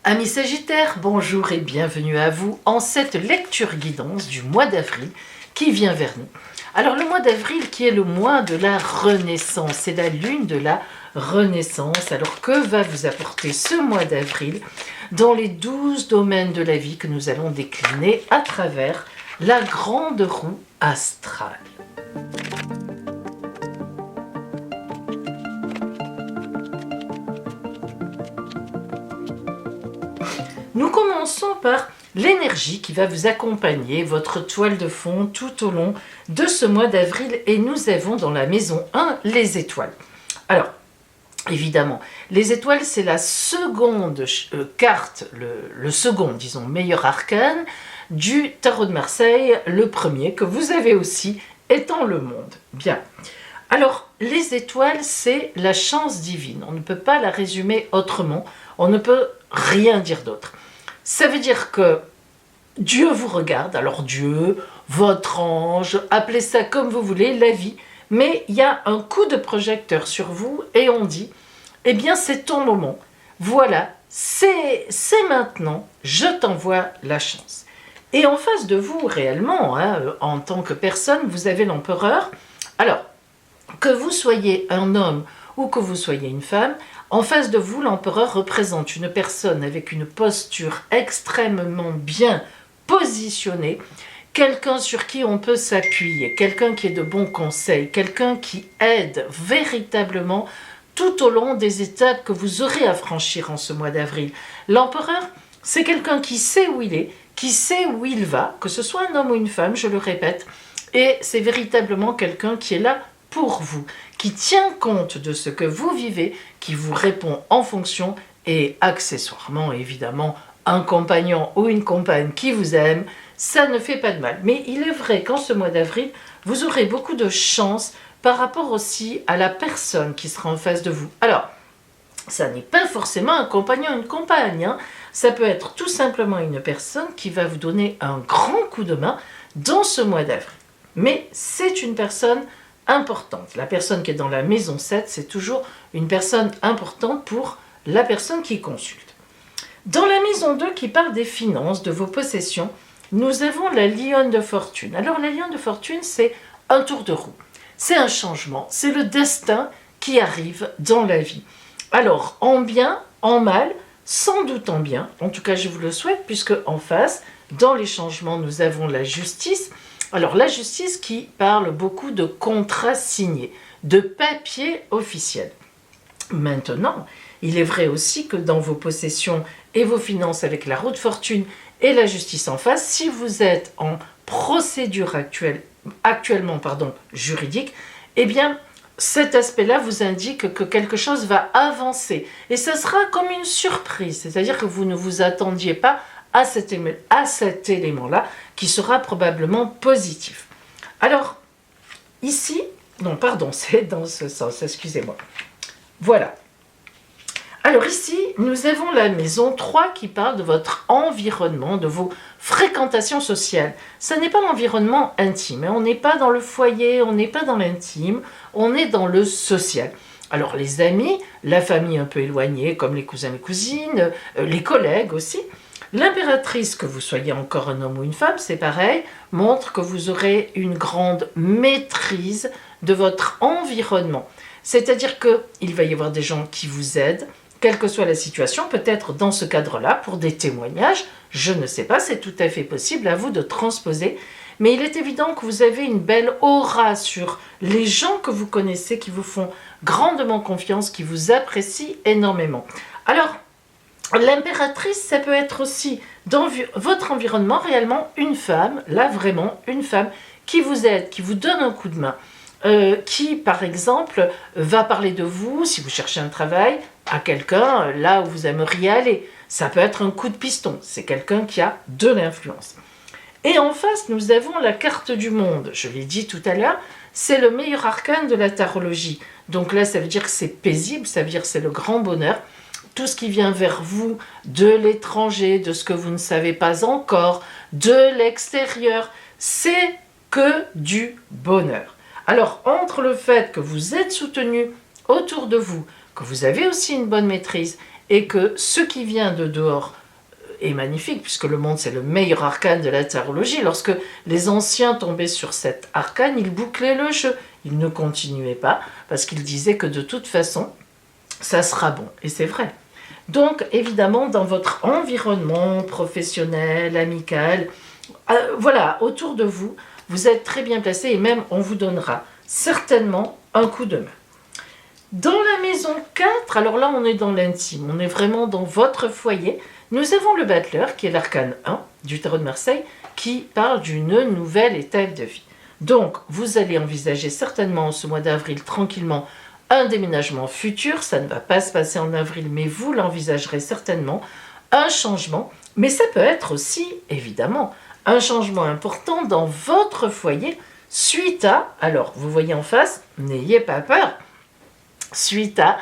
Amis Sagittaires, bonjour et bienvenue à vous en cette lecture guidance du mois d'avril qui vient vers nous. Alors le mois d'avril qui est le mois de la renaissance, c'est la lune de la renaissance. Alors que va vous apporter ce mois d'avril dans les 12 domaines de la vie que nous allons décliner à travers la grande roue astrale? Nous commençons par l'énergie qui va vous accompagner, votre toile de fond tout au long de ce mois d'avril. Et nous avons dans la maison 1 les étoiles. Alors, évidemment, les étoiles, c'est la seconde carte, le second, disons, meilleur arcane du tarot de Marseille, le premier que vous avez aussi étant le monde. Bien. Alors, les étoiles, c'est la chance divine. On ne peut pas la résumer autrement. On ne peut rien dire d'autre. Ça veut dire que Dieu vous regarde, alors Dieu, votre ange, appelez ça comme vous voulez, la vie, mais il y a un coup de projecteur sur vous et on dit, eh bien c'est ton moment, voilà, c'est maintenant, je t'envoie la chance. Et en face de vous, réellement, en tant que personne, vous avez l'empereur. Alors, que vous soyez un homme ou que vous soyez une femme, en face de vous, l'empereur représente une personne avec une posture extrêmement bien positionnée, quelqu'un sur qui on peut s'appuyer, quelqu'un qui est de bons conseils, quelqu'un qui aide véritablement tout au long des étapes que vous aurez à franchir en ce mois d'avril. L'empereur, c'est quelqu'un qui sait où il est, qui sait où il va, que ce soit un homme ou une femme, je le répète, et c'est véritablement quelqu'un qui est là pour vous, qui tient compte de ce que vous vivez, qui vous répond en fonction et accessoirement, évidemment, un compagnon ou une compagne qui vous aime, ça ne fait pas de mal. Mais il est vrai qu'en ce mois d'avril, vous aurez beaucoup de chance par rapport aussi à la personne qui sera en face de vous. Alors, ça n'est pas forcément un compagnon ou une compagne, hein. Ça peut être tout simplement une personne qui va vous donner un grand coup de main dans ce mois d'avril. Mais c'est une personne importante. La personne qui est dans la maison 7, c'est toujours une personne importante pour la personne qui consulte. Dans la maison 2 qui parle des finances, de vos possessions, nous avons la lionne de fortune. Alors la lionne de fortune, c'est un tour de roue. C'est un changement, c'est le destin qui arrive dans la vie. Alors en bien, en mal, sans doute en bien, en tout cas je vous le souhaite, puisque en face, dans les changements, nous avons la justice. Alors la justice qui parle beaucoup de contrats signés, de papiers officiels. Maintenant, il est vrai aussi que dans vos possessions et vos finances avec la roue de fortune et la justice en face, si vous êtes en procédure actuellement juridique, eh bien cet aspect-là vous indique que quelque chose va avancer. Et ça sera comme une surprise, c'est-à-dire que vous ne vous attendiez pas à cet élément-là, qui sera probablement positif. Alors, ici, non, pardon, c'est dans ce sens, excusez-moi. Voilà. Alors ici, nous avons la maison 3 qui parle de votre environnement, de vos fréquentations sociales. Ça n'est pas l'environnement intime, hein. On n'est pas dans le foyer, on n'est pas dans l'intime, on est dans le social. Alors les amis, la famille un peu éloignée, comme les cousins et cousines, les collègues aussi. L'impératrice, que vous soyez encore un homme ou une femme, c'est pareil, montre que vous aurez une grande maîtrise de votre environnement. C'est-à-dire qu'il va y avoir des gens qui vous aident, quelle que soit la situation, peut-être dans ce cadre-là, pour des témoignages, je ne sais pas, c'est tout à fait possible, à vous de transposer. Mais il est évident que vous avez une belle aura sur les gens que vous connaissez, qui vous font grandement confiance, qui vous apprécient énormément. Alors, l'impératrice, ça peut être aussi dans votre environnement réellement une femme, là vraiment une femme qui vous aide, qui vous donne un coup de main, qui par exemple va parler de vous si vous cherchez un travail à quelqu'un là où vous aimeriez aller. Ça peut être un coup de piston, c'est quelqu'un qui a de l'influence. Et en face, nous avons la carte du monde. Je l'ai dit tout à l'heure, c'est le meilleur arcane de la tarologie. Donc là, ça veut dire que c'est paisible, ça veut dire que c'est le grand bonheur. Tout ce qui vient vers vous de l'étranger, de ce que vous ne savez pas encore, de l'extérieur, c'est que du bonheur. Alors, entre le fait que vous êtes soutenu autour de vous, que vous avez aussi une bonne maîtrise, et que ce qui vient de dehors est magnifique, puisque le monde, c'est le meilleur arcane de la tarologie. Lorsque les anciens tombaient sur cet arcane, ils bouclaient le jeu. Ils ne continuaient pas, parce qu'ils disaient que de toute façon, ça sera bon. Et c'est vrai. Donc, évidemment, dans votre environnement professionnel, amical, voilà, autour de vous, vous êtes très bien placé et même on vous donnera certainement un coup de main. Dans la maison 4, alors là, on est dans l'intime, on est vraiment dans votre foyer. Nous avons le Battleur, qui est l'arcane 1 du tarot de Marseille, qui parle d'une nouvelle étape de vie. Donc, vous allez envisager certainement en ce mois d'avril, tranquillement, un déménagement futur. Ça ne va pas se passer en avril, mais vous l'envisagerez certainement. Un changement, mais ça peut être aussi, évidemment, un changement important dans votre foyer, suite à, alors, vous voyez en face, n'ayez pas peur, suite à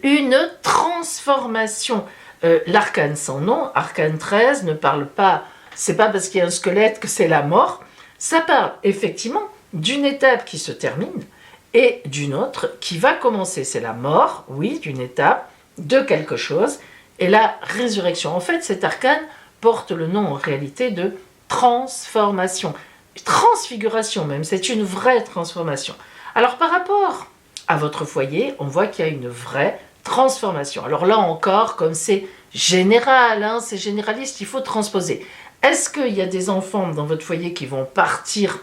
une transformation. L'arcane sans nom, arcane 13, ne parle pas, c'est pas parce qu'il y a un squelette que c'est la mort, ça parle effectivement d'une étape qui se termine et d'une autre qui va commencer. C'est la mort, oui, d'une étape, de quelque chose, et la résurrection. En fait, cet arcane porte le nom en réalité de transformation, transfiguration même, c'est une vraie transformation. Alors par rapport à votre foyer, on voit qu'il y a une vraie transformation. Alors là encore, comme c'est général, hein, c'est généraliste, il faut transposer. Est-ce qu'il y a des enfants dans votre foyer qui vont partir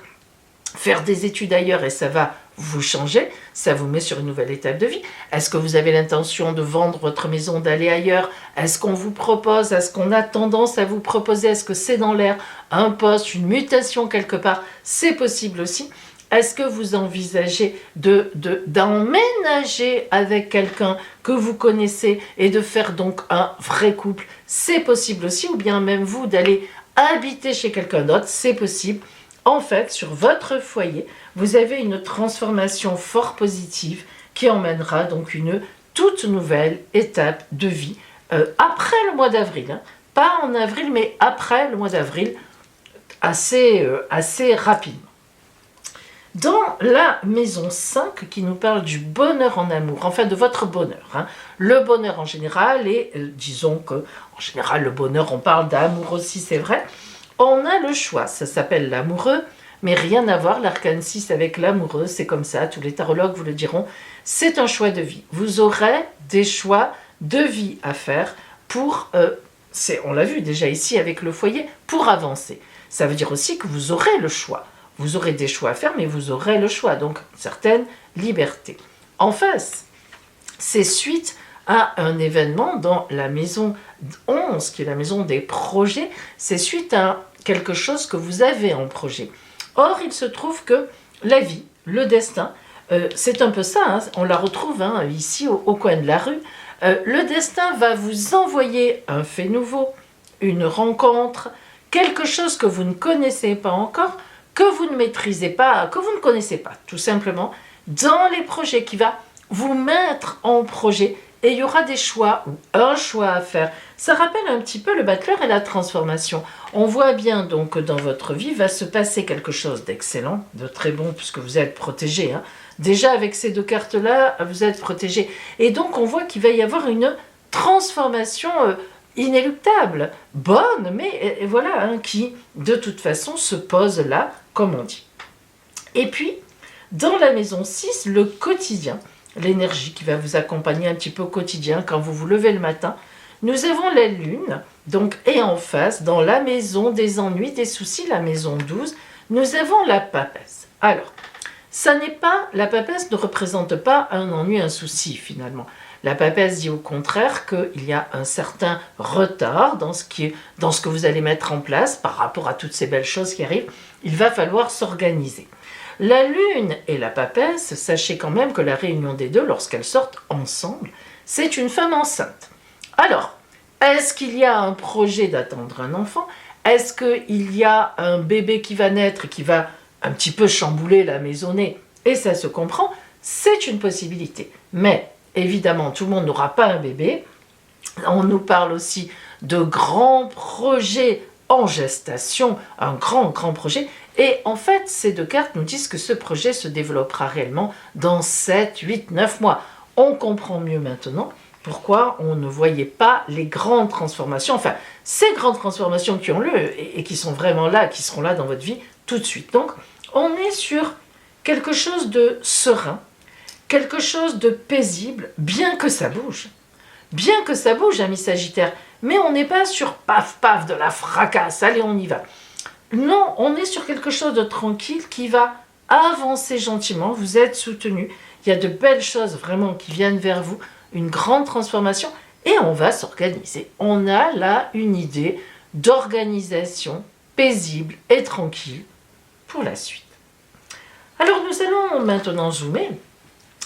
faire des études ailleurs et ça va vous changer, ça vous met sur une nouvelle étape de vie? Est-ce que vous avez l'intention de vendre votre maison, d'aller ailleurs? Est-ce qu'on vous propose, est-ce qu'on a tendance à vous proposer, est-ce que c'est dans l'air, un poste, une mutation quelque part? C'est possible aussi. Est-ce que vous envisagez d'emménager avec quelqu'un que vous connaissez et de faire donc un vrai couple? C'est possible aussi, ou bien même vous d'aller habiter chez quelqu'un d'autre, c'est possible. En fait, sur votre foyer, vous avez une transformation fort positive qui emmènera donc une toute nouvelle étape de vie après le mois d'avril. Hein. Pas en avril, mais après le mois d'avril, assez rapidement. Dans la maison 5, qui nous parle du bonheur en amour, enfin de votre bonheur, hein, le bonheur en général, et disons que en général le bonheur, on parle d'amour aussi, c'est vrai, on a le choix, ça s'appelle l'amoureux, mais rien à voir, l'arcane 6 avec l'amoureux, c'est comme ça, tous les tarologues vous le diront, c'est un choix de vie. Vous aurez des choix de vie à faire pour, on l'a vu déjà ici avec le foyer, pour avancer. Ça veut dire aussi que vous aurez le choix. Vous aurez des choix à faire, mais vous aurez le choix, donc une certaine liberté. En face, c'est suite à un événement dans la maison 11, qui est la maison des projets, c'est suite à quelque chose que vous avez en projet. Or, il se trouve que la vie, le destin, c'est un peu ça, hein, on la retrouve hein, ici au coin de la rue, le destin va vous envoyer un fait nouveau, une rencontre, quelque chose que vous ne connaissez pas encore, que vous ne maîtrisez pas, que vous ne connaissez pas, tout simplement, dans les projets qui va vous mettre en projet et il y aura des choix ou un choix à faire. Ça rappelle un petit peu le Battleur et la transformation. On voit bien donc que dans votre vie va se passer quelque chose d'excellent, de très bon, puisque vous êtes protégé. Hein. Déjà avec ces deux cartes-là, vous êtes protégé. Et donc on voit qu'il va y avoir une transformation inéluctable, bonne, mais voilà, hein, qui de toute façon se pose là, comme on dit. Et puis, dans la maison 6, le quotidien, l'énergie qui va vous accompagner un petit peu au quotidien quand vous vous levez le matin, nous avons la lune, donc, et en face, dans la maison des ennuis, des soucis, la maison 12, nous avons la papesse. Alors, ça n'est pas, la papesse ne représente pas un ennui, un souci finalement. La papesse dit au contraire qu'il y a un certain retard dans ce que vous allez mettre en place par rapport à toutes ces belles choses qui arrivent. Il va falloir s'organiser. La lune et la papesse, sachez quand même que la réunion des deux, lorsqu'elles sortent ensemble, c'est une femme enceinte. Alors, est-ce qu'il y a un projet d'attendre un enfant? Est-ce qu'il y a un bébé qui va naître et qui va un petit peu chambouler la maisonnée? Et ça se comprend, c'est une possibilité. Mais évidemment, tout le monde n'aura pas un bébé. On nous parle aussi de grands projets en gestation, un grand projet. Et en fait, ces deux cartes nous disent que ce projet se développera réellement dans 7, 8, 9 mois. On comprend mieux maintenant pourquoi on ne voyait pas les grandes transformations, enfin, ces grandes transformations qui ont lieu et qui sont vraiment là, qui seront là dans votre vie tout de suite. Donc, on est sur quelque chose de serein, quelque chose de paisible, bien que ça bouge. Bien que ça bouge, ami Sagittaire, mais on n'est pas sur paf paf de la fracasse, allez on y va. Non, on est sur quelque chose de tranquille qui va avancer gentiment, vous êtes soutenu, il y a de belles choses vraiment qui viennent vers vous, une grande transformation, et on va s'organiser. On a là une idée d'organisation paisible et tranquille pour la suite. Alors nous allons maintenant zoomer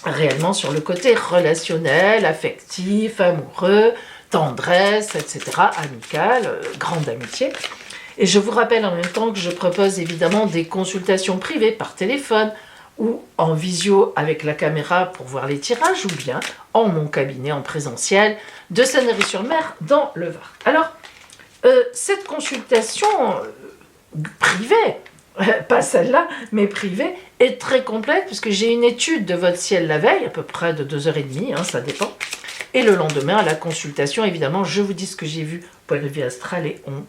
réellement sur le côté relationnel, affectif, amoureux, tendresse, etc., amical, grande amitié. Et je vous rappelle en même temps que je propose évidemment des consultations privées par téléphone ou en visio avec la caméra pour voir les tirages, ou bien en mon cabinet en présentiel de Sanary-sur-Mer dans le Var. Alors, cette consultation privée, pas celle-là, mais privée, est très complète puisque j'ai une étude de votre ciel la veille, à peu près de 2h30, ça dépend. Et le lendemain, à la consultation, évidemment, je vous dis ce que j'ai vu, point de vue astral, et on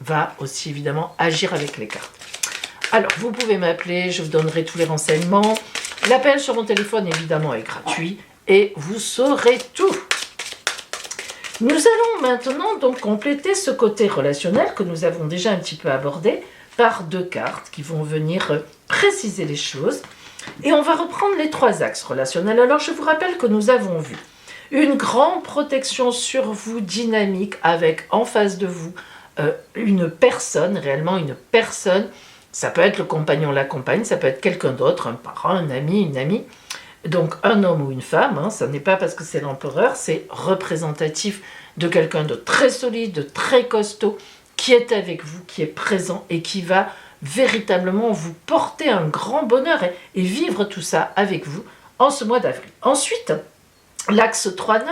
va aussi évidemment agir avec les cartes. Alors, vous pouvez m'appeler, je vous donnerai tous les renseignements. L'appel sur mon téléphone, évidemment, est gratuit et vous saurez tout. Nous allons maintenant donc compléter ce côté relationnel que nous avons déjà un petit peu abordé par deux cartes qui vont venir préciser les choses. Et on va reprendre les trois axes relationnels. Alors, je vous rappelle que nous avons vu une grande protection sur vous, dynamique, avec en face de vous une personne, réellement une personne. Ça peut être le compagnon, la compagne, ça peut être quelqu'un d'autre, un parent, un ami, une amie. Donc un homme ou une femme, ça n'est pas parce que c'est l'empereur, c'est représentatif de quelqu'un de très solide, de très costaud, qui est avec vous, qui est présent et qui va véritablement vous porter un grand bonheur et vivre tout ça avec vous en ce mois d'avril. Ensuite, l'axe 3-9,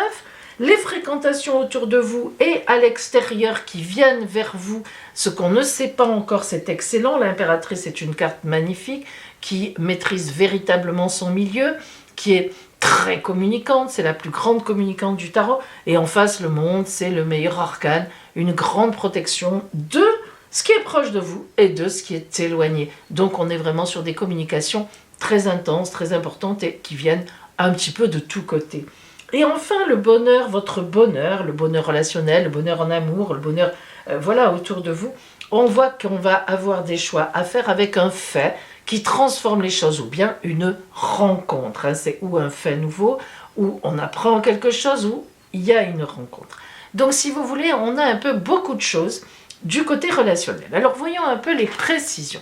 les fréquentations autour de vous et à l'extérieur qui viennent vers vous, ce qu'on ne sait pas encore, c'est excellent. L'impératrice est une carte magnifique qui maîtrise véritablement son milieu, qui est très communicante, c'est la plus grande communicante du tarot, et en face, le monde, c'est le meilleur arcane, une grande protection de ce qui est proche de vous et de ce qui est éloigné. Donc on est vraiment sur des communications très intenses, très importantes et qui viennent un petit peu de tous côtés. Et enfin, le bonheur, votre bonheur, le bonheur relationnel, le bonheur en amour, le bonheur voilà, autour de vous, on voit qu'on va avoir des choix à faire avec un fait qui transforme les choses, ou bien une rencontre. C'est ou un fait nouveau, ou on apprend quelque chose, ou il y a une rencontre. Donc si vous voulez, on a un peu beaucoup de choses du côté relationnel. Alors voyons un peu les précisions.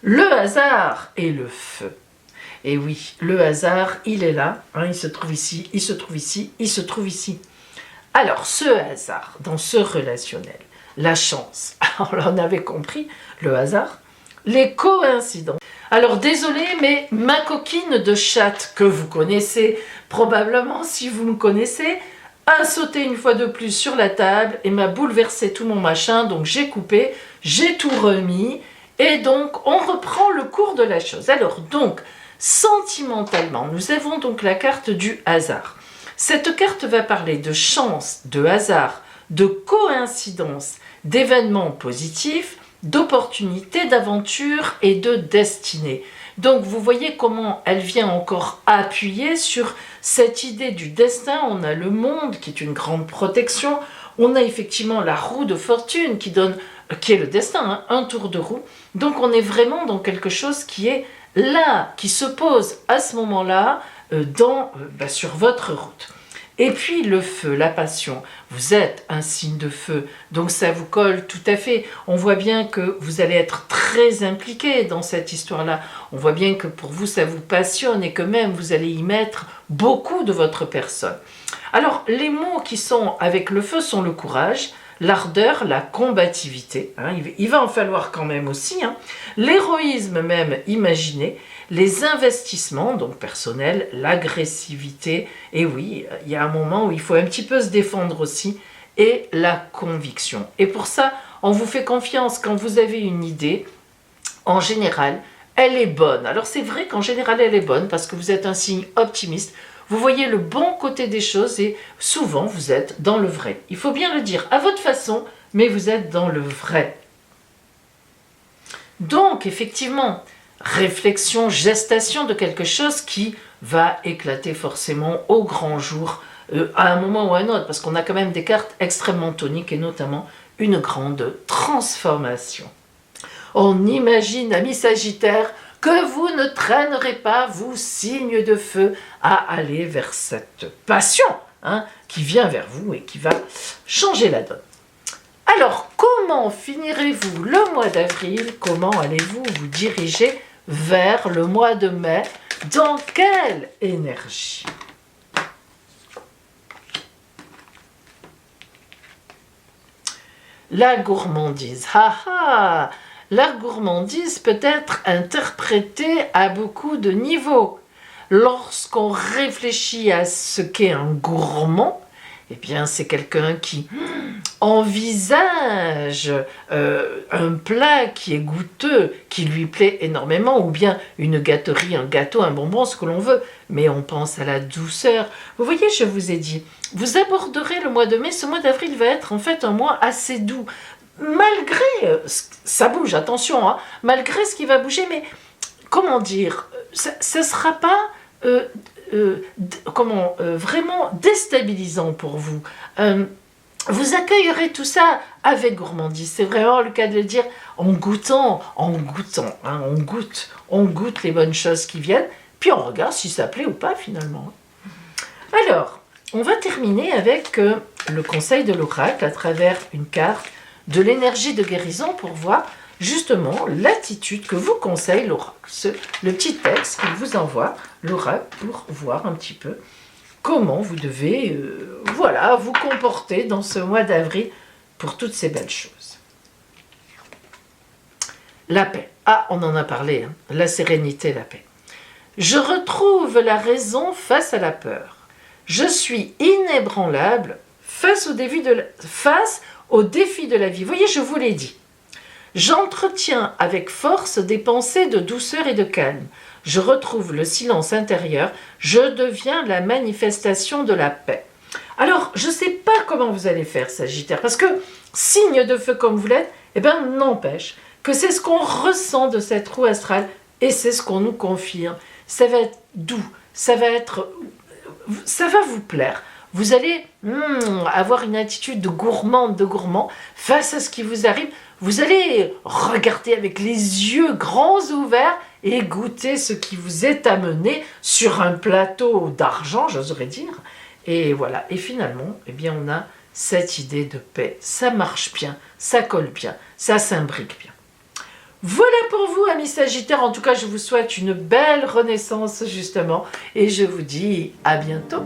Le hasard et le feu. Et oui, le hasard, il est là, il se trouve ici, il se trouve ici, il se trouve ici. Alors, ce hasard, dans ce relationnel, la chance, on en avait compris, le hasard, les coïncidences. Alors, désolé, mais ma coquine de chatte, que vous connaissez probablement si vous me connaissez, a sauté une fois de plus sur la table et m'a bouleversé tout mon machin, donc j'ai coupé, j'ai tout remis, et donc on reprend le cours de la chose. Alors, donc, sentimentalement, nous avons donc la carte du hasard. Cette carte va parler de chance, de hasard, de coïncidence, d'événements positifs, d'opportunités, d'aventures et de destinée. Donc vous voyez comment elle vient encore appuyer sur cette idée du destin. On a le monde qui est une grande protection, on a effectivement la roue de fortune qui est le destin, un tour de roue. Donc on est vraiment dans quelque chose qui est là, qui se pose à ce moment-là sur votre route. Et puis le feu, la passion, vous êtes un signe de feu, donc ça vous colle tout à fait. On voit bien que vous allez être très impliqué dans cette histoire-là. On voit bien que pour vous, ça vous passionne et que même vous allez y mettre beaucoup de votre personne. Alors, les mots qui sont avec le feu sont le courage, l'ardeur, la combativité, il va en falloir quand même aussi, l'héroïsme même imaginé, les investissements, donc personnels, l'agressivité, et oui, il y a un moment où il faut un petit peu se défendre aussi, et la conviction. Et pour ça, on vous fait confiance quand vous avez une idée, en général, elle est bonne. Alors c'est vrai qu'en général, elle est bonne parce que vous êtes un signe optimiste. Vous voyez le bon côté des choses et souvent, vous êtes dans le vrai. Il faut bien le dire à votre façon, mais vous êtes dans le vrai. Donc, effectivement, réflexion, gestation de quelque chose qui va éclater forcément au grand jour à un moment ou à un autre, parce qu'on a quand même des cartes extrêmement toniques et notamment une grande transformation. On imagine, amis Sagittaires, que vous ne traînerez pas, vous, signes de feu, à aller vers cette passion qui vient vers vous et qui va changer la donne. Alors, comment finirez-vous le mois d'avril? Comment allez-vous vous diriger vers le mois de mai? Dans quelle énergie? La gourmandise. La gourmandise peut être interprétée à beaucoup de niveaux. Lorsqu'on réfléchit à ce qu'est un gourmand, eh bien, c'est quelqu'un qui envisage un plat qui est goûteux, qui lui plaît énormément, ou bien une gâterie, un gâteau, un bonbon, ce que l'on veut, mais on pense à la douceur. Vous voyez, je vous ai dit, vous aborderez le mois de mai, ce mois d'avril va être en fait un mois assez doux, malgré, ça bouge, attention, malgré ce qui va bouger, mais comment dire, ça ne sera pas vraiment déstabilisant pour vous. Vous accueillerez tout ça avec gourmandise. C'est vraiment le cas de le dire en goûtant, on goûte les bonnes choses qui viennent, puis on regarde si ça plaît ou pas finalement. Alors, on va terminer avec le conseil de l'oracle à travers une carte de l'énergie de guérison pour voir justement l'attitude que vous conseille l'oracle. Le petit texte qu'il vous envoie, l'oracle, pour voir un petit peu comment vous devez vous comporter dans ce mois d'avril pour toutes ces belles choses. La paix. On en a parlé, la sérénité, la paix. Je retrouve la raison face à la peur. Je suis inébranlable face au défi de la vie. Vous voyez, je vous l'ai dit. J'entretiens avec force des pensées de douceur et de calme. Je retrouve le silence intérieur. Je deviens la manifestation de la paix. Alors, je ne sais pas comment vous allez faire, Sagittaire, parce que signe de feu comme vous l'êtes, n'empêche que c'est ce qu'on ressent de cette roue astrale et c'est ce qu'on nous confirme. Ça va être doux, ça va vous plaire. Vous allez avoir une attitude de gourmand face à ce qui vous arrive. Vous allez regarder avec les yeux grands ouverts et goûter ce qui vous est amené sur un plateau d'argent, j'oserais dire. Et voilà, et finalement, on a cette idée de paix. Ça marche bien, ça colle bien, ça s'imbrique bien. Voilà pour vous, amis Sagittaires. En tout cas, je vous souhaite une belle renaissance, justement. Et je vous dis à bientôt.